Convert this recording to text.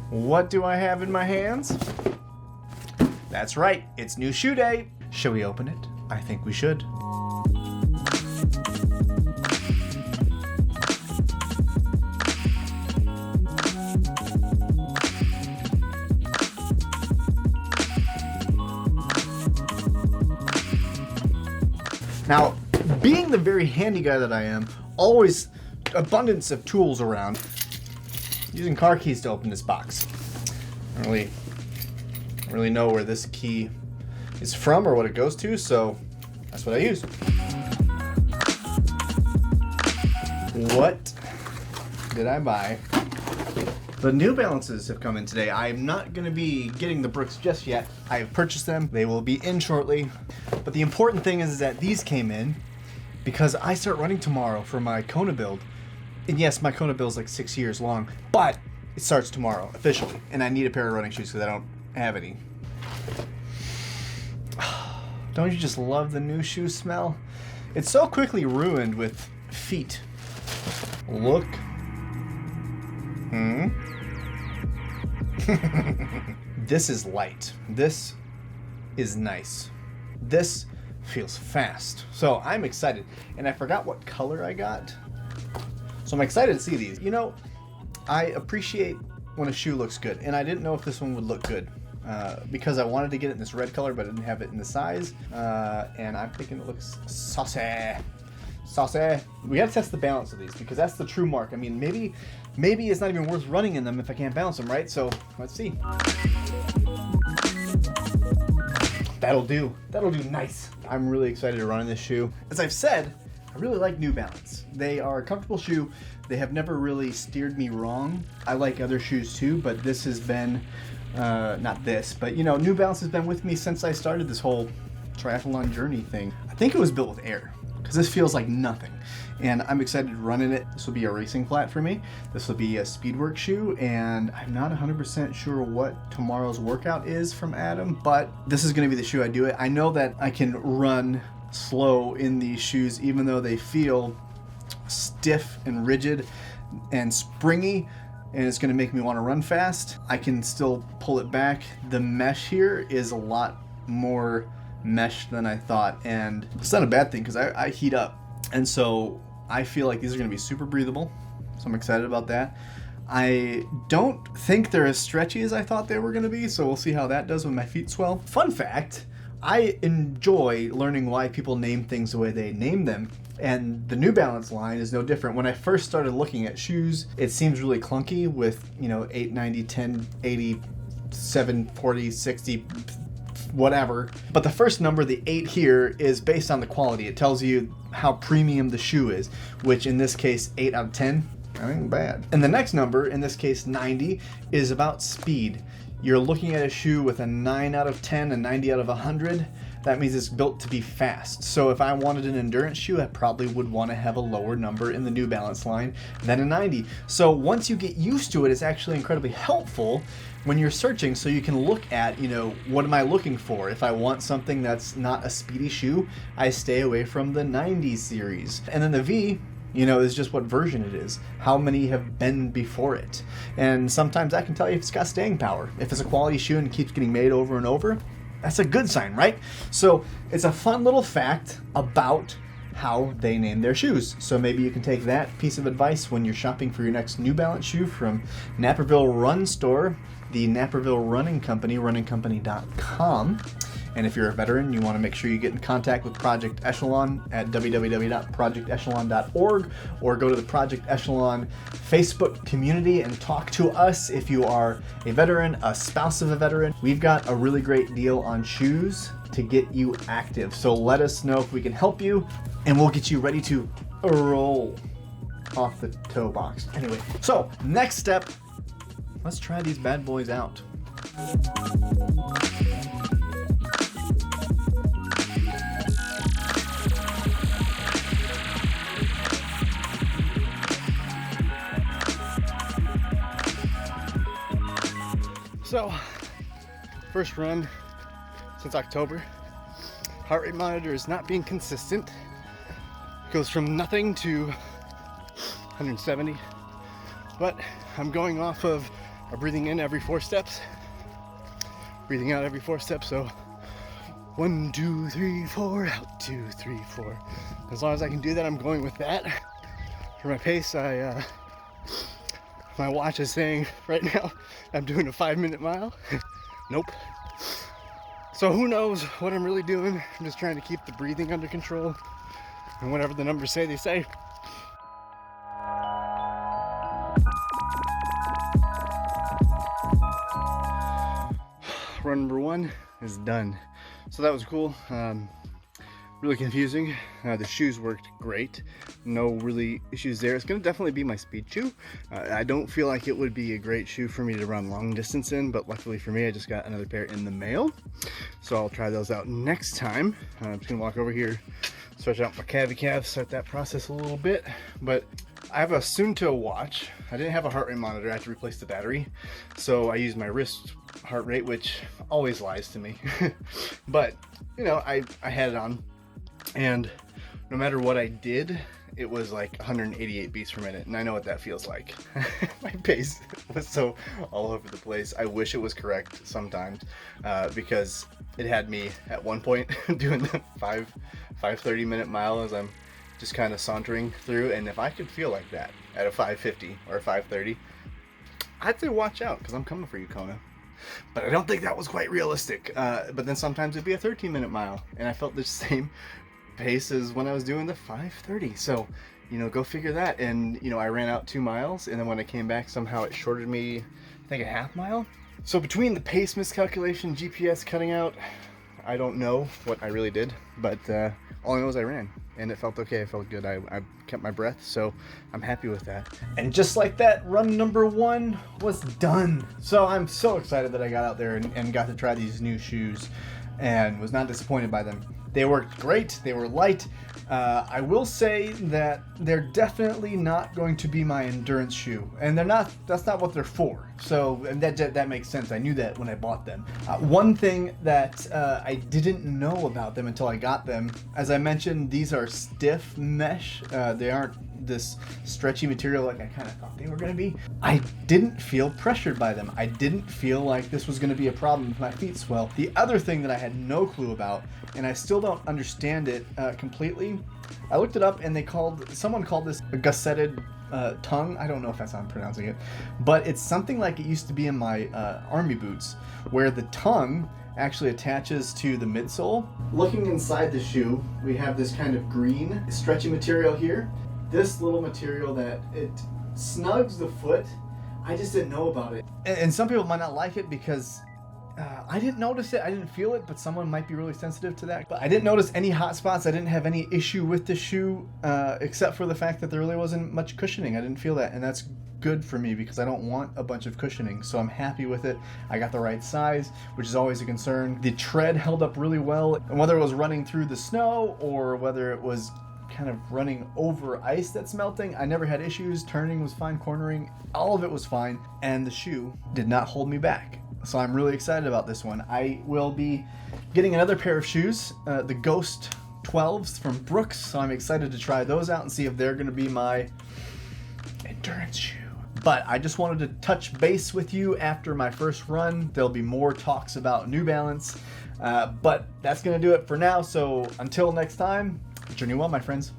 What do I have in my hands? That's right, it's new shoe day. Shall we open it? I think we should. Now, being the very handy guy that I am, always abundance of tools around, using car keys to open this box. I don't really know where this key is from or what it goes to, so that's what I use. What did I buy? The New Balances have come in today. I'm not going to be getting the Brooks just yet. I have purchased them. They will be in shortly. But the important thing is that these came in because I start running tomorrow for my Kona build. And yes, my Kona build is like 6 years long, but it starts tomorrow officially. And I need a pair of running shoes because I don't have any. Don't you just love the new shoe smell? It's so quickly ruined with feet. Look. This is light. This is nice. This feels fast. So I'm excited. And I forgot what color I got. So I'm excited to see these. You know, I appreciate when a shoe looks good. And I didn't know if this one would look good. Because I wanted to get it in this red color, but I didn't have it in the size. And I'm thinking it looks saucy. Saucy. We gotta test the balance of these because that's the true mark. I mean, maybe it's not even worth running in them if I can't balance them, right? So let's see. That'll do. That'll do nice. I'm really excited to run in this shoe. As I've said, I really like New Balance. They are a comfortable shoe. They have never really steered me wrong. I like other shoes too, but this has been, not this, but you know, New Balance has been with me since I started this whole triathlon journey thing. I think it was built with air because this feels like nothing. And I'm excited to run in it. This will be a racing flat for me. This will be a speedwork shoe, and I'm not 100% sure what tomorrow's workout is from Adam, but this is gonna be the shoe I do it. I know that I can run slow in these shoes even though they feel stiff and rigid and springy, and it's gonna make me wanna run fast. I can still pull it back. The mesh here is a lot more mesh than I thought, and it's not a bad thing because I heat up, and so I feel like these are going to be super breathable, so I'm excited about that. I don't think they're as stretchy as I thought they were going to be, so we'll see how that does when my feet swell. Fun fact, I enjoy learning why people name things the way they name them, and the New Balance line is no different. When I first started looking at shoes, it seems really clunky with, you know, 8, 90, 10, 80, 7, 40, 60, whatever. But the first number, the 8 here, is based on the quality. It tells you how premium the shoe is, which in this case, 8 out of 10, I ain't bad. And the next number, in this case 90, is about speed. You're looking at a shoe with a 9 out of 10, a 90 out of 100. That means it's built to be fast. So if I wanted an endurance shoe, I probably would want to have a lower number in the New Balance line than a 90. So once you get used to it, it's actually incredibly helpful when you're searching, so you can look at, you know, what am I looking for? If I want something that's not a speedy shoe, I stay away from the 90 series. And then the V, you know, is just what version it is. How many have been before it? And sometimes I can tell you if it's got staying power. If it's a quality shoe and keeps getting made over and over, that's a good sign, right? So it's a fun little fact about how they name their shoes. So maybe you can take that piece of advice when you're shopping for your next New Balance shoe from Naperville Run Store, the Naperville Running Company, runningcompany.com. And if you're a veteran, you want to make sure you get in contact with Project Echelon at www.projectechelon.org, or go to the Project Echelon Facebook community and talk to us if you are a veteran, a spouse of a veteran. We've got a really great deal on shoes to get you active. So let us know if we can help you, and we'll get you ready to roll off the toe box. Anyway, so next step, let's try these bad boys out. So, first run since October. Heart rate monitor is not being consistent. Goes from nothing to 170. But I'm going off of are breathing in every 4 steps, breathing out every 4 steps. So 1, 2, 3, 4, out 2, 3, 4. As long as I can do that, I'm going with that. For my pace, my watch is saying right now I'm doing a 5-minute mile. Nope. So who knows what I'm really doing. I'm just trying to keep the breathing under control, and whatever the numbers say, they say. Run number 1 is done. So that was cool. Really confusing. The shoes worked great. No really issues there. It's going to definitely be my speed shoe. I don't feel like it would be a great shoe for me to run long distance in, but luckily for me, I just got another pair in the mail. So I'll try those out next time. I'm just going to walk over here, stretch out my calves, start that process a little bit. But I have a Suunto watch. I didn't have a heart rate monitor. I had to replace the battery. So I used my wrist heart rate, which always lies to me. But, you know, I had it on. And no matter what I did, it was like 188 beats per minute, and I know what that feels like. My pace was so all over the place. I wish it was correct sometimes, because it had me at one point doing the 5:30 minute mile as I'm just kind of sauntering through, and if I could feel like that at a 5:50 or a 5:30, I'd say watch out, because I'm coming for you, Kona. But I don't think that was quite realistic. But then sometimes it'd be a 13-minute mile, and I felt the same pace as when I was doing the 5:30. So, you know, go figure that. And, you know, I ran out 2 miles, and then when I came back, somehow it shorted me, I think, a half mile. So between the pace miscalculation, GPS cutting out, I don't know what I really did, but all I know is I ran, and it felt okay. It felt good. I kept my breath, so I'm happy with that. And just like that, run number 1 was done. So I'm so excited that I got out there and got to try these new shoes, and was not disappointed by them. They worked great. They were light. I will say that they're definitely not going to be my endurance shoe, and they're not. That's not what they're for. So, and that makes sense. I knew that when I bought them. One thing that I didn't know about them until I got them, as I mentioned, these are stiff mesh. They aren't this stretchy material like I kind of thought they were going to be. I didn't feel pressured by them. I didn't feel like this was going to be a problem if my feet swell. The other thing that I had no clue about, and I still don't understand it completely, I looked it up, and someone called this a gusseted tongue. I don't know if that's how I'm pronouncing it, but it's something like it used to be in my army boots, where the tongue actually attaches to the midsole. Looking inside the shoe, we have this kind of green stretchy material here. This little material that it snugs the foot. I just didn't know about it. And some people might not like it because I didn't notice it. I didn't feel it, but someone might be really sensitive to that. But I didn't notice any hot spots. I didn't have any issue with the shoe, except for the fact that there really wasn't much cushioning. I didn't feel that, and that's good for me because I don't want a bunch of cushioning. So I'm happy with it. I got the right size, which is always a concern. The tread held up really well, and whether it was running through the snow or whether it was kind of running over ice that's melting, I never had issues. Turning was fine, cornering, all of it was fine, and the shoe did not hold me back. So I'm really excited about this one. I will be getting another pair of shoes, the Ghost 12s from Brooks, so I'm excited to try those out and see if they're going to be my endurance shoe. But I just wanted to touch base with you after my first run. There'll be more talks about New Balance, but that's going to do it for now. So until next time, journey well, my friends.